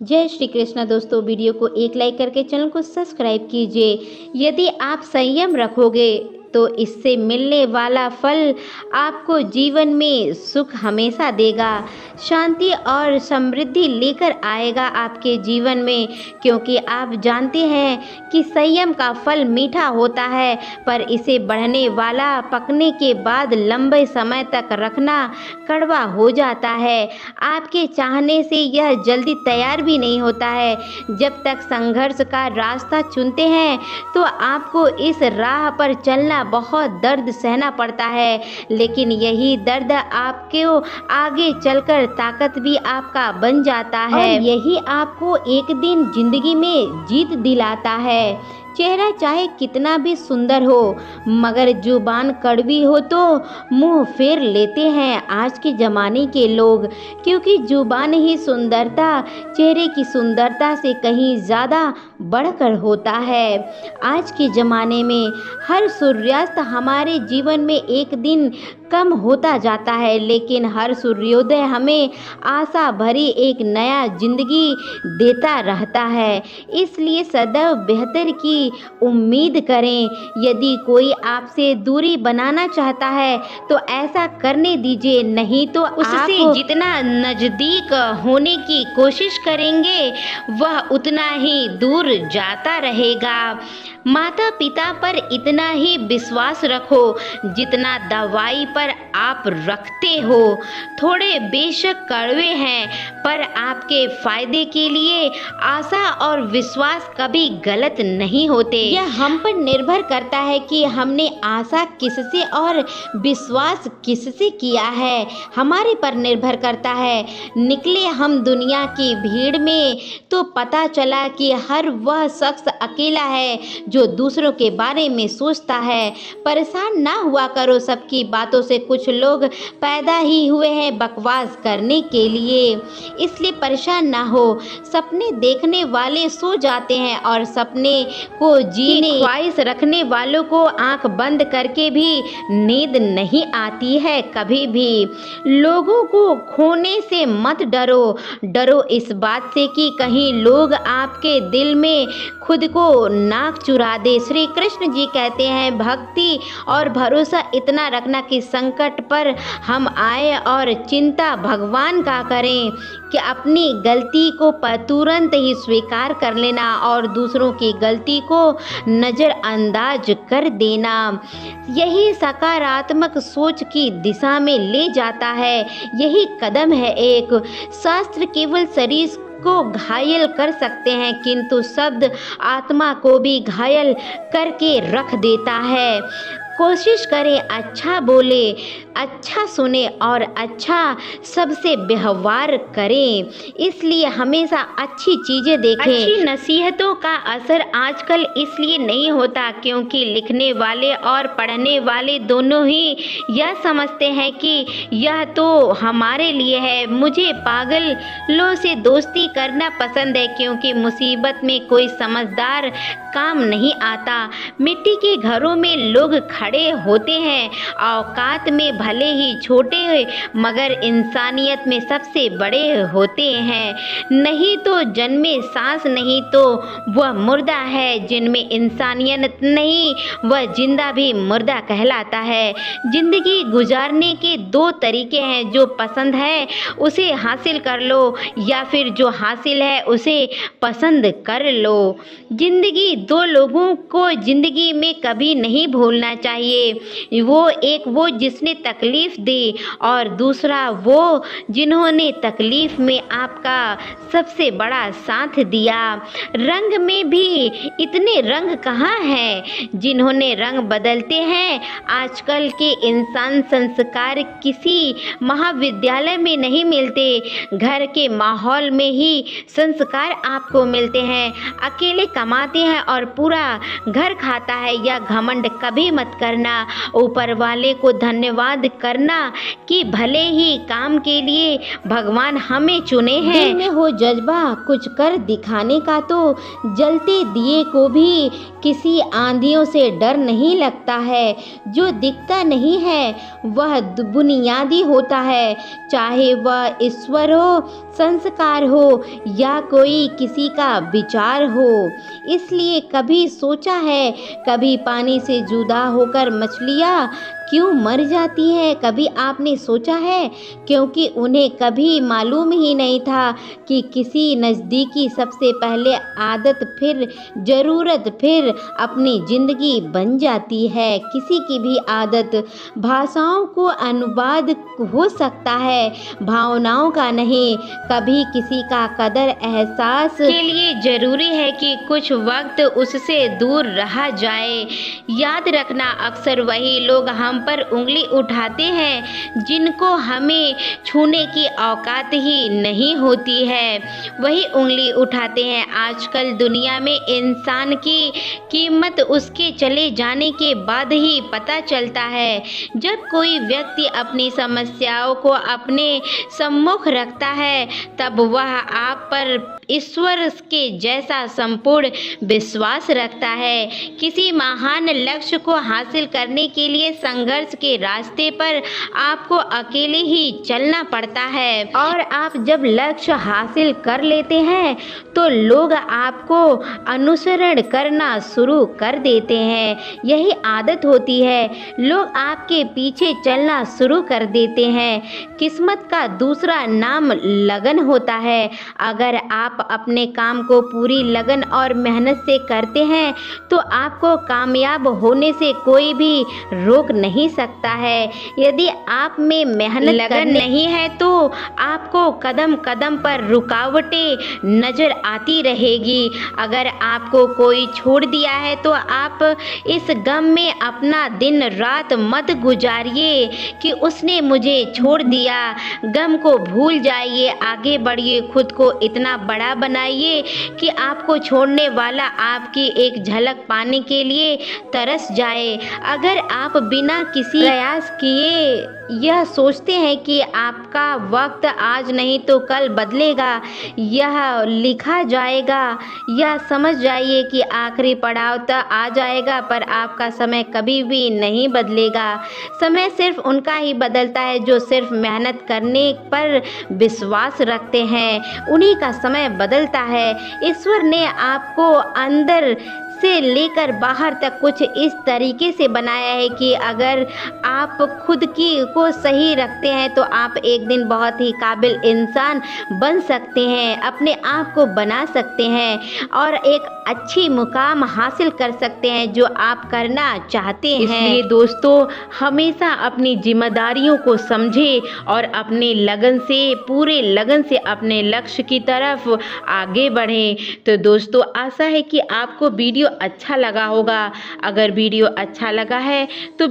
जय श्री कृष्ण दोस्तों। वीडियो को एक लाइक करके चैनल को सब्सक्राइब कीजिए। यदि आप संयम रखोगे तो इससे मिलने वाला फल आपको जीवन में सुख हमेशा देगा, शांति और समृद्धि लेकर आएगा आपके जीवन में। क्योंकि आप जानते हैं कि संयम का फल मीठा होता है, पर इसे बढ़ने वाला पकने के बाद लंबे समय तक रखना कड़वा हो जाता है। आपके चाहने से यह जल्दी तैयार भी नहीं होता है। जब तक संघर्ष का रास्ता चुनते हैं तो आपको इस राह पर चलना बहुत दर्द सहना पड़ता है, लेकिन यही दर्द आपको आगे चलकर ताकत भी आपका बन जाता है और यही आपको एक दिन जिंदगी में जीत दिलाता है। चेहरा चाहे कितना भी सुंदर हो, मगर जुबान कड़वी हो तो मुंह फेर लेते हैं आज के ज़माने के लोग। क्योंकि जुबान ही सुंदरता चेहरे की सुंदरता से कहीं ज़्यादा बढ़कर होता है। आज के ज़माने में हर सूर्यास्त हमारे जीवन में एक दिन कम होता जाता है, लेकिन हर सूर्योदय हमें आशा भरी एक नया जिंदगी देता रहता है। इसलिए सदैव बेहतर की उम्मीद करें। यदि कोई आपसे दूरी बनाना चाहता है तो ऐसा करने दीजिए, नहीं तो उससे जितना नज़दीक होने की कोशिश करेंगे वह उतना ही दूर जाता रहेगा। माता पिता पर इतना ही विश्वास रखो जितना दवाई पर आप रखते हो। थोड़े बेशक कड़वे हैं, पर आपके फायदे के लिए आशा और विश्वास कभी गलत नहीं होते। यह हम पर निर्भर करता है कि हमने आशा किससे और विश्वास किससे किया है, हमारे पर निर्भर करता है। निकले हम दुनिया की भीड़ में तो पता चला कि हर वह शख्स अकेला है जो दूसरों के बारे में सोचता है। परेशान ना हुआ करो सबकी बातों से, कुछ लोग पैदा ही हुए हैं बकवास करने के लिए, इसलिए परेशान ना हो। सपने देखने वाले सो जाते हैं और सपने को जीने ख्वाहिश रखने वालों को आंख बंद करके भी नींद नहीं आती है कभी भी। लोगों को खोने से मत डरो, डरो इस बात से कि कहीं लोग आपके दिल में खुद को नाक चुरा दे। श्री कृष्ण जी कहते हैं, भक्ति और भरोसा इतना रखना कि संकट पर हम आए और चिंता भगवान का करें, कि अपनी गलती को तुरंत ही स्वीकार कर लेना और दूसरों की गलती को नज़रअंदाज कर देना। यही सकारात्मक सोच की दिशा में ले जाता है। यही कदम है एक। शास्त्र केवल शरीर को घायल कर सकते हैं, किंतु शब्द आत्मा को भी घायल करके रख देता है। कोशिश करें अच्छा बोले, अच्छा सुने और अच्छा सबसे व्यवहार करें। इसलिए हमेशा अच्छी चीज़ें देखें। अच्छी नसीहतों का असर आजकल इसलिए नहीं होता क्योंकि लिखने वाले और पढ़ने वाले दोनों ही यह समझते हैं कि यह तो हमारे लिए है। मुझे पागलों से दोस्ती करना पसंद है क्योंकि मुसीबत में कोई समझदार काम नहीं आता। मिट्टी के घरों में लोग खड़े होते हैं, औकात में भले ही छोटे मगर इंसानियत में सबसे बड़े होते हैं। नहीं तो जन्मे सांस, नहीं तो वह मुर्दा है। जिनमें इंसानियत नहीं वह जिंदा भी मुर्दा कहलाता है। जिंदगी गुजारने के दो तरीके हैं, जो पसंद है उसे हासिल कर लो या फिर जो हासिल है उसे पसंद कर लो। जिंदगी दो लोगों को जिंदगी में कभी नहीं भूलना चाहिए। वो जिसने तकलीफ दी और दूसरा वो जिन्होंने तकलीफ में आपका सबसे बड़ा साथ दिया। रंग में भी इतने रंग कहाँ हैं जिन्होंने रंग बदलते हैं। आजकल के इंसान संस्कार किसी महाविद्यालय में नहीं मिलते, घर के माहौल में ही संस्कार आपको मिलते हैं। अकेले कमाते हैं और पूरा घर खाता है, यह घमंड कभी मत करना, ऊपर वाले को धन्यवाद करना कि भले ही काम के लिए भगवान हमें चुने हैं। दिल में हो जज्बा कुछ कर दिखाने का तो जलते दिए को भी किसी आंधियों से डर नहीं लगता है। जो दिखता नहीं है वह बुनियादी होता है, चाहे वह ईश्वर हो, संस्कार हो या कोई किसी का विचार हो। इसलिए कभी सोचा है कभी पानी से जुदा होकर मछलियाँ क्यों मर जाती हैं? कभी आपने सोचा है? क्योंकि उन्हें कभी मालूम ही नहीं था कि किसी नज़दीकी सबसे पहले आदत, फिर ज़रूरत, फिर अपनी ज़िंदगी बन जाती है। किसी की भी आदत भाषाओं को अनुवाद हो सकता है, भावनाओं का नहीं। कभी किसी का कदर एहसास के लिए ज़रूरी है कि कुछ वक्त उससे दूर रहा जाए। याद रखना, अक्सर वही लोग हम पर उंगली उठाते हैं जिनको हमें छूने की औकात ही नहीं होती है, वही उंगली उठाते हैं। आजकल दुनिया में इंसान की कीमत उसके चले जाने के बाद ही पता चलता है। जब कोई व्यक्ति अपनी समस्याओं को अपने सम्मुख रखता है तब वह आप पर ईश्वर के जैसा संपूर्ण विश्वास रखता है। किसी महान लक्ष्य को हासिल करने के लिए संघर्ष के रास्ते पर आपको अकेले ही चलना पड़ता है, और आप जब लक्ष्य हासिल कर लेते हैं तो लोग आपको अनुसरण करना शुरू कर देते हैं। यही आदत होती है, लोग आपके पीछे चलना शुरू कर देते हैं। किस्मत का दूसरा नाम लगन होता है। अगर आप अपने काम को पूरी लगन और मेहनत से करते हैं तो आपको कामयाब होने से कोई भी रोक नहीं सकता है। यदि आप में मेहनत लगन नहीं है तो आपको कदम कदम पर रुकावटें नजर आती रहेगी। अगर आपको कोई छोड़ दिया है तो आप इस गम में अपना दिन रात मत गुजारिए कि उसने मुझे छोड़ दिया। गम को भूल जाइए, आगे बढ़िए, खुद को इतना बड़ा बनाइए कि आपको छोड़ने वाला आपकी एक झलक पाने के लिए तरस जाए। अगर आप बिना किसी प्रयास किए यह सोचते हैं कि आपका वक्त आज नहीं तो कल बदलेगा, यह लिखा जाएगा, यह समझ जाइए कि आखिरी पड़ाव तक आ जाएगा, पर आपका समय कभी भी नहीं बदलेगा। समय सिर्फ उनका ही बदलता है जो सिर्फ मेहनत करने पर विश्वास रखते हैं, उन्हीं का समय बदलता है। ईश्वर ने आपको अंदर से लेकर बाहर तक कुछ इस तरीके से बनाया है कि अगर आप खुद की को सही रखते हैं तो आप एक दिन बहुत ही काबिल इंसान बन सकते हैं, अपने आप को बना सकते हैं और एक अच्छी मुकाम हासिल कर सकते हैं जो आप करना चाहते हैं। इसलिए दोस्तों, हमेशा अपनी जिम्मेदारियों को समझें और अपने लगन से, पूरे लगन से अपने लक्ष्य की तरफ आगे बढ़ें। तो दोस्तों, आशा है कि आपको वीडियो अच्छा लगा होगा। अगर वीडियो अच्छा लगा है तो